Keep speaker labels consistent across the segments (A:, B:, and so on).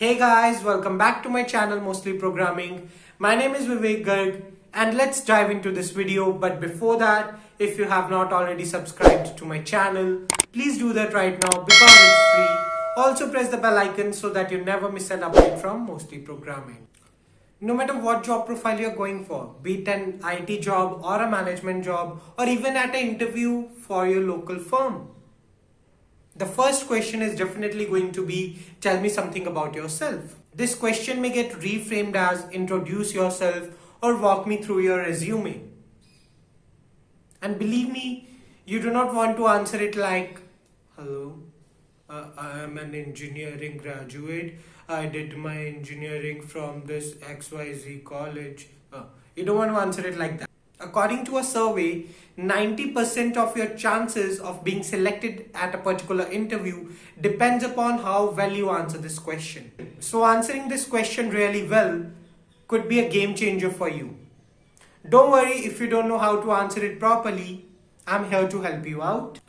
A: Hey guys, welcome back to my channel Mostly Programming. My name is Vivek Garg and let's dive into this video. But before that, if you have not already subscribed to my channel, please do that right now because it's free. Also press the bell icon so that you never miss an update from Mostly Programming. No matter what job profile you're going for, be it an IT job or a management job or even at an interview for your local firm, the first question is definitely going to be, tell me something about yourself. This question may get reframed as introduce yourself or walk me through your resume. And believe me, you do not want to answer it like, hello, I am an engineering graduate. I did my engineering from this XYZ college. You don't want to answer it like that. According to a survey, 90% of your chances of being selected at a particular interview depends upon how well you answer this question. So answering this question really well could be a game changer for you. Don't worry if you don't know how to answer it properly. I'm here to help you out.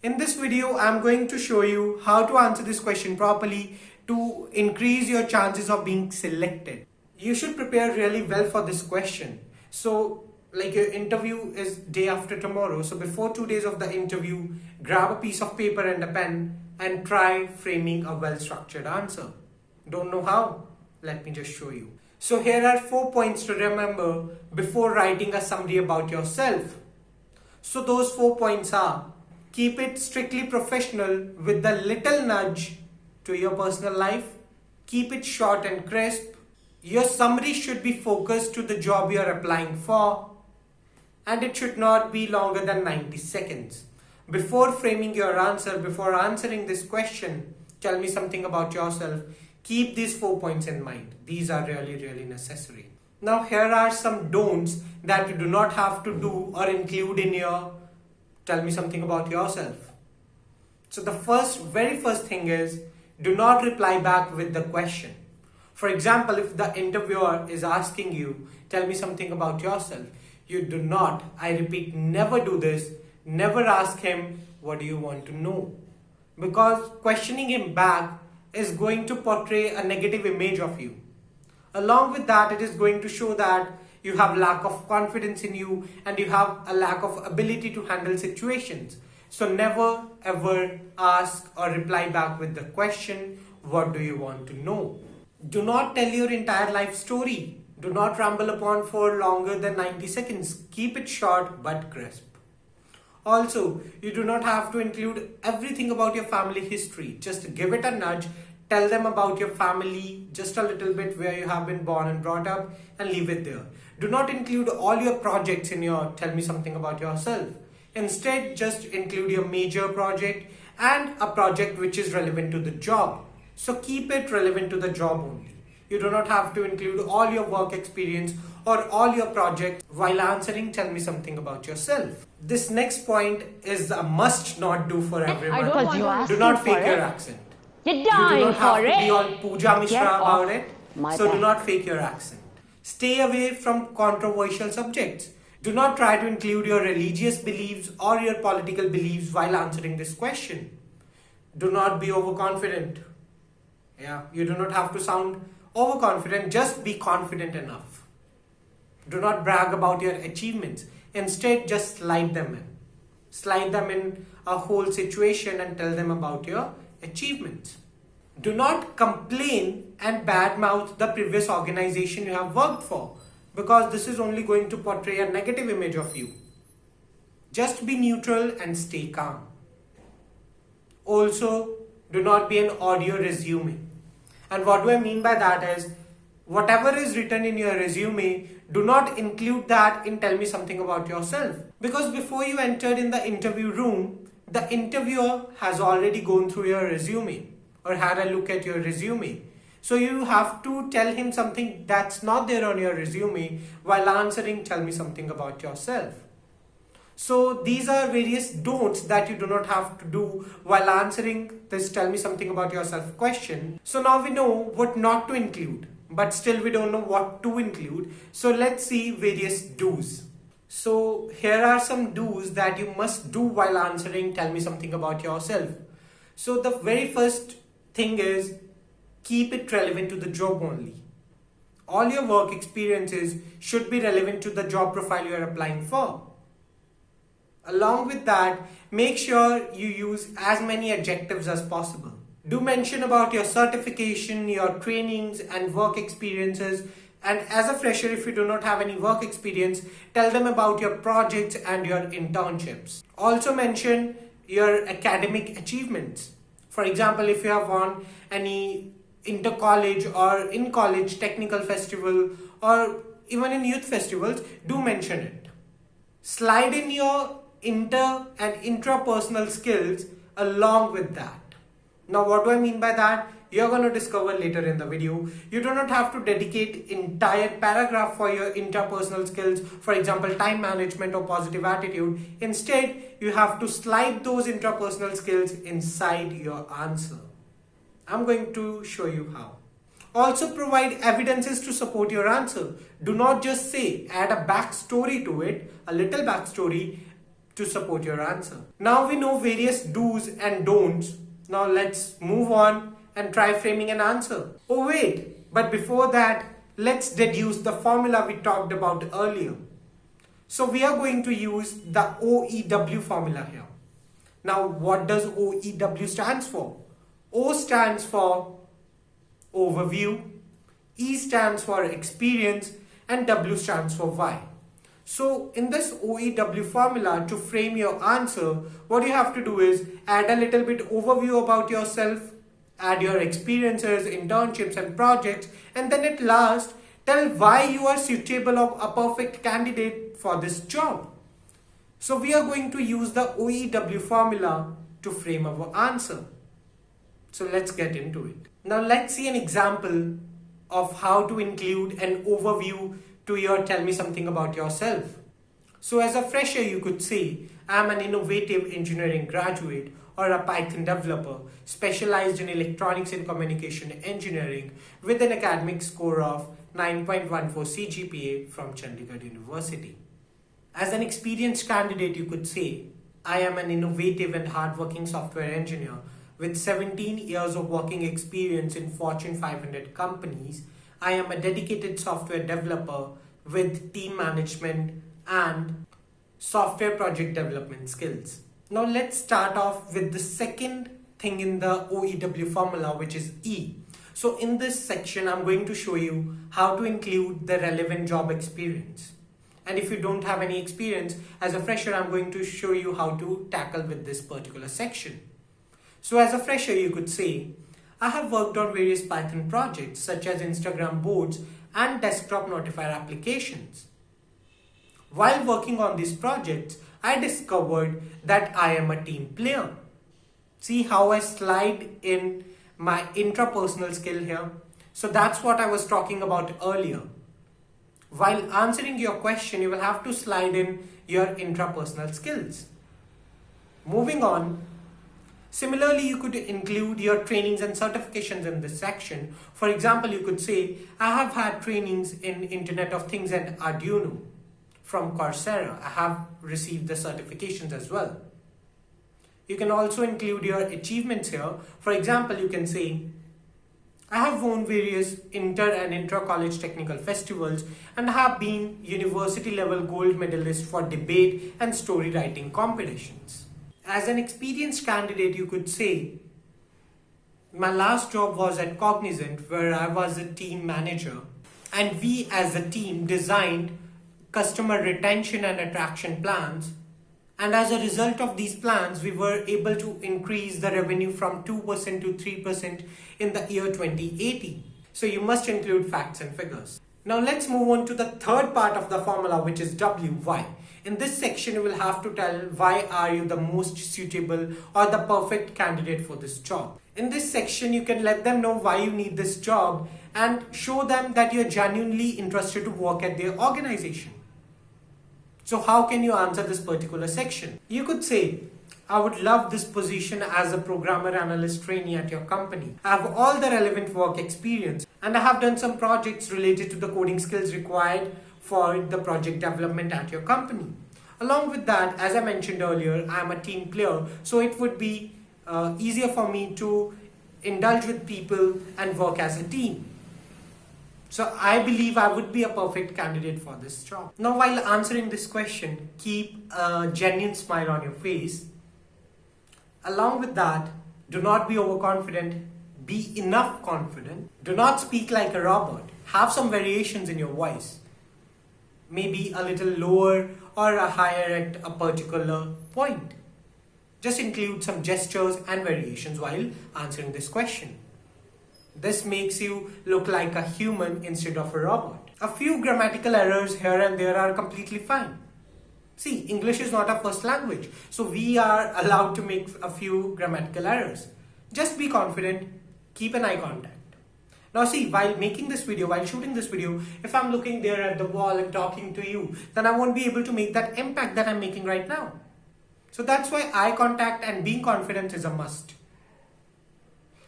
A: In this video, I'm going to show you how to answer this question properly to increase your chances of being selected. You should prepare really well for this question. So like your interview is day after tomorrow, so before 2 days of the interview, grab a piece of paper and a pen and try framing a well-structured answer. Don't know how? Let me just show you. So here are 4 points to remember before writing a summary about yourself. So those 4 points are: keep it strictly professional with a little nudge to your personal life. Keep it short and crisp. Your summary should be focused to the job you are applying for. And it should not be longer than 90 seconds. Before framing your answer, before answering this question, tell me something about yourself, keep these 4 points in mind. These are really necessary. Now here are some don'ts that you do not have to do or include in your tell me something about yourself. So the very first thing is, do not reply back with the question. For example, if the interviewer is asking you, tell me something about yourself, you do not, I repeat, never do this. Never ask him, what do you want to know? Because questioning him back is going to portray a negative image of you. Along with that, it is going to show that you have lack of confidence in you and you have a lack of ability to handle situations. So never ever ask or reply back with the question, what do you want to know? Do not tell your entire life story. Do not ramble upon for longer than 90 seconds. Keep it short but crisp. Also, you do not have to include everything about your family history. Just give it a nudge. Tell them about your family, just a little bit where you have been born and brought up, and leave it there. Do not include all your projects in your tell me something about yourself. Instead, just include your major project and a project which is relevant to the job. So keep it relevant to the job only. You do not have to include all your work experience or all your projects while answering tell me something about yourself. This next point is a must not do for everyone. Do not fake your accent. You do not have to be all Pooja Mishra about it. So do not fake your accent. Stay away from controversial subjects. Do not try to include your religious beliefs or your political beliefs while answering this question. Do not be overconfident. You do not have to sound overconfident, just be confident enough. Do not brag about your achievements. Instead, just slide them in. Slide them in a whole situation and tell them about your achievements. Do not complain and badmouth the previous organization you have worked for, because this is only going to portray a negative image of you. Just be neutral and stay calm. Also, do not be an audio resume. And what do I mean by that is, whatever is written in your resume, do not include that in tell me something about yourself. Because before you entered in the interview room, the interviewer has already gone through your resume or had a look at your resume. So you have to tell him something that's not there on your resume while answering tell me something about yourself. So these are various don'ts that you do not have to do while answering this tell me something about yourself question. So now we know what not to include, but still we don't know what to include. So let's see various do's. So here are some do's that you must do while answering tell me something about yourself. So the very first thing is, keep it relevant to the job only. All your work experiences should be relevant to the job profile you are applying for. Along with that, make sure you use as many adjectives as possible. Do mention about your certification, your trainings and work experiences. And as a fresher, if you do not have any work experience, tell them about your projects and your internships. Also mention your academic achievements. For example, if you have won any inter-college or in-college technical festival or even in youth festivals, do mention it. Slide in your inter and intrapersonal skills along with that. Now, what do I mean by that? You're going to discover later in the video. You do not have to dedicate entire paragraph for your interpersonal skills, for example, time management or positive attitude. Instead, you have to slide those interpersonal skills inside your answer. I'm going to show you how. Also provide evidences to support your answer. Do not just say, add a backstory to it, a little backstory to support your answer. Now we know various do's and don'ts. Now let's move on and try framing an answer. Oh wait, but before that, let's deduce the formula we talked about earlier. So we are going to use the OEW formula here. Now what does OEW stands for? O stands for overview, E stands for experience, and W stands for why. So in this OEW formula, to frame your answer, what you have to do is add a little bit overview about yourself, add your experiences, internships and projects, and then at last tell why you are suitable or a perfect candidate for this job. So we are going to use the OEW formula to frame our answer. So let's get into it. Now let's see an example of how to include an overview to your tell me something about yourself. So as a fresher, you could say, I'm an innovative engineering graduate or a Python developer specialized in electronics and communication engineering with an academic score of 9.14 CGPA from Chandigarh University. As an experienced candidate, you could say, I am an innovative and hardworking software engineer with 17 years of working experience in Fortune 500 companies. I am a dedicated software developer with team management and software project development skills. Now let's start off with the second thing in the OEW formula, which is E. So in this section, I'm going to show you how to include the relevant job experience. And if you don't have any experience as a fresher, I'm going to show you how to tackle with this particular section. So as a fresher, you could say, I have worked on various Python projects such as Instagram boards and desktop notifier applications. While working on these projects, I discovered that I am a team player. See how I slide in my intrapersonal skill here? So that's what I was talking about earlier. While answering your question, you will have to slide in your intrapersonal skills. Moving on. Similarly, you could include your trainings and certifications in this section. For example, you could say, I have had trainings in Internet of Things and Arduino from Coursera. I have received the certifications as well. You can also include your achievements here. For example, you can say, I have won various inter and intra-college technical festivals and have been university level gold medalist for debate and story writing competitions. As an experienced candidate, you could say, my last job was at Cognizant where I was a team manager and we as a team designed customer retention and attraction plans. And as a result of these plans, we were able to increase the revenue from 2% to 3% in the year 2018. So you must include facts and figures. Now let's move on to the third part of the formula, which is W, why. In this section, you will have to tell why are you the most suitable or the perfect candidate for this job. In this section, you can let them know why you need this job and show them that you're genuinely interested to work at their organization. So how can you answer this particular section? You could say, I would love this position as a programmer analyst trainee at your company. I have all the relevant work experience and I have done some projects related to the coding skills required for the project development at your company. Along with that, as I mentioned earlier, I am a team player, so it would be easier for me to indulge with people, and work as a team. So I believe I would be a perfect candidate for this job. Now, while answering this question, keep a genuine smile on your face. Along with that, do not be overconfident. Be enough confident. Do not speak like a robot. Have some variations in your voice. Maybe a little lower or a higher at a particular point. Just include some gestures and variations while answering this question. This makes you look like a human instead of a robot. A few grammatical errors here and there are completely fine. See, English is not our first language, so we are allowed to make a few grammatical errors. Just be confident, keep an eye contact. Now see, while making this video, while shooting this video, if I'm looking there at the wall and talking to you, then I won't be able to make that impact that I'm making right now. So that's why eye contact and being confident is a must.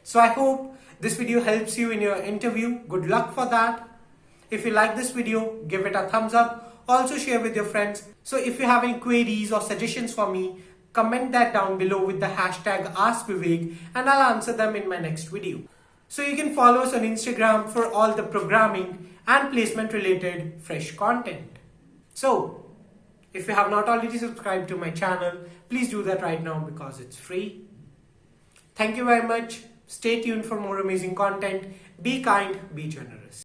A: So I hope this video helps you in your interview. Good luck for that. If you like this video, give it a thumbs up. Also share with your friends. So if you have any queries or suggestions for me, comment that down below with the hashtag AskVivek and I'll answer them in my next video. So you can follow us on Instagram for all the programming and placement related fresh content. So if you have not already subscribed to my channel, please do that right now because it's free. Thank you very much. Stay tuned for more amazing content. Be kind, be generous.